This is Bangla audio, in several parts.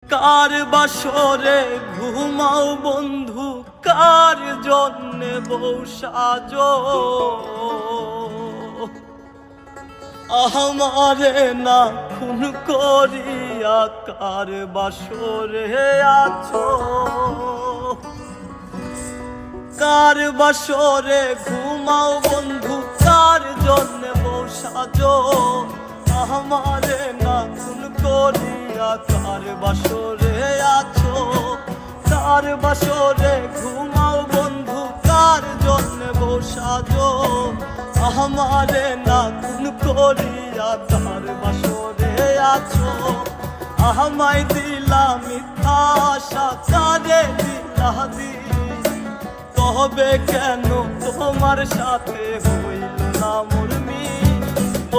কার বাসরে ঘুমাও বন্ধু, কার জন্যে বউ সাজো, আমারে না খুন করিয়া কার বাসরে আছো। কার বাসরে ঘুমাও বন্ধু, কার জন্যে বউ সাজো, আমারে না খুন করিয়া কার বাসরে আছো। কার বাসরে ঘুমাও বন্ধু, কার জন্যে বউ সাজো, আমারে না খুন করিয়া কার বাসরে আছো। আমায় দিলা মিথ্যা আশা, কারে দিলা দিল, তবে কেন তোমার সাথে হইল না মোর মিল।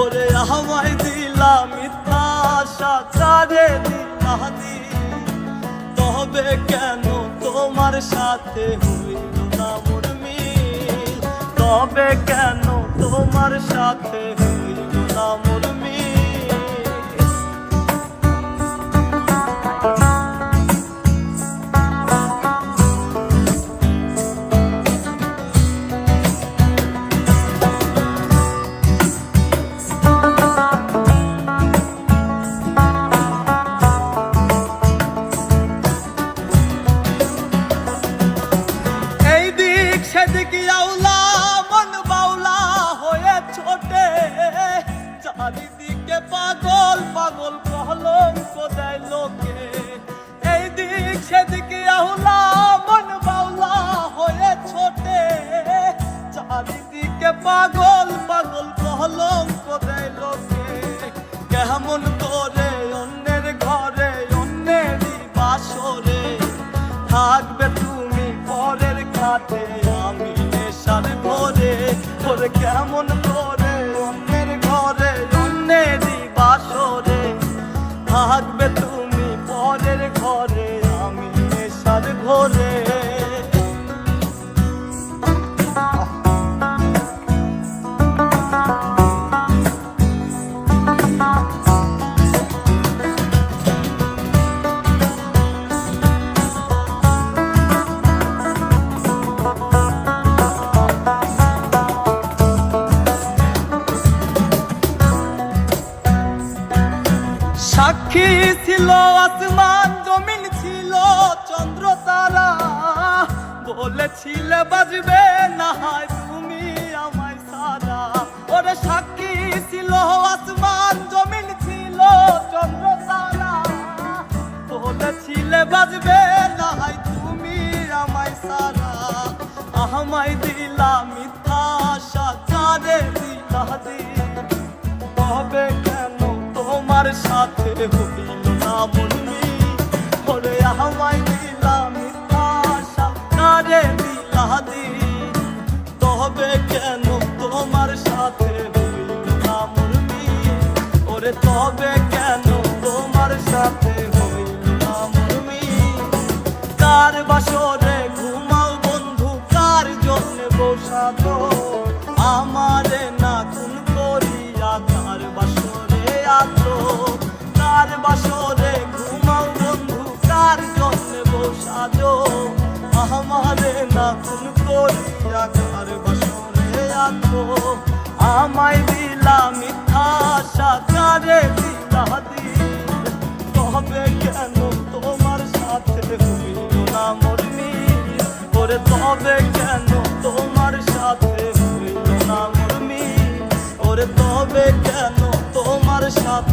ওরে আমায় দিলা মিথ্যা আশা, কারে দিলা দিল, তবে কেন তোমার সাথে হইল না মোর মিল। তবে কেন তোমার সাথে হইল না মোর মিল। সেদিকে আউলা মন বাউলা হয়ে ছোটে, চারিদিকে পাগল পাগল কলঙ্ক দেয় লোকে। এই দিক সেদিকে আউলা মন বাউলা হয়ে ছোটে, চারিদিকে পাগল পাগল কলঙ্ক দেয় লোকে। কেমন করে অন্যের ঘরে অন্যেরই বাসরে থাকবে তুমি পরের খাটে, আমি নেশার ঘরে। ওরে কেমন করে অন্যের ঘরে অন্যেরই বাসরে থাকবে তুমি পরের ঘরে, আমি নেশার ঘরে। সাক্ষী ছিল আসমান জমিন, ছিল চন্দ্র তারা, বলেছিলে বাজবে না হয় তুমি আমায় সারা। ওরে সাক্ষী ছিল আসমান জমিন, ছিল চন্দ্র তারা, বলেছিলে বাজবে না হয় তুমি আমায় সারা। আমায় দিলা মিথ্যা আশা, কারে দিলা দিল, তবে কেন তোমার সাথে হইল না মোর মিল। ওরে আমায় দিলা মিথ্যা আশা, কারে দিলা দিল, তবে কেন তোমার সাথে হইল না মোর মিল। ওরে তবে কেন তোমার সাথে হইল না মোর মিল। কার বাসরে ঘুমাও বন্ধু, কার জন্যে বউ সাজো, আমারে না খুন করিয়া কার বাসরে আছো। কার বাসরে ঘুমাও বন্ধু, কার জন্যে বউ সাজো, আমারে না খুন করিয়া কার বাসরে আছো। আমায় দিলা মিথ্যা আশা, কারে দিলা দিল, তবে কেন তোমার সাথে হইল না মোর মিল। ওরে তবে কেন তোমার সাথে হইল না মোর মিল। ওরে তবে কেন তোমার সাথে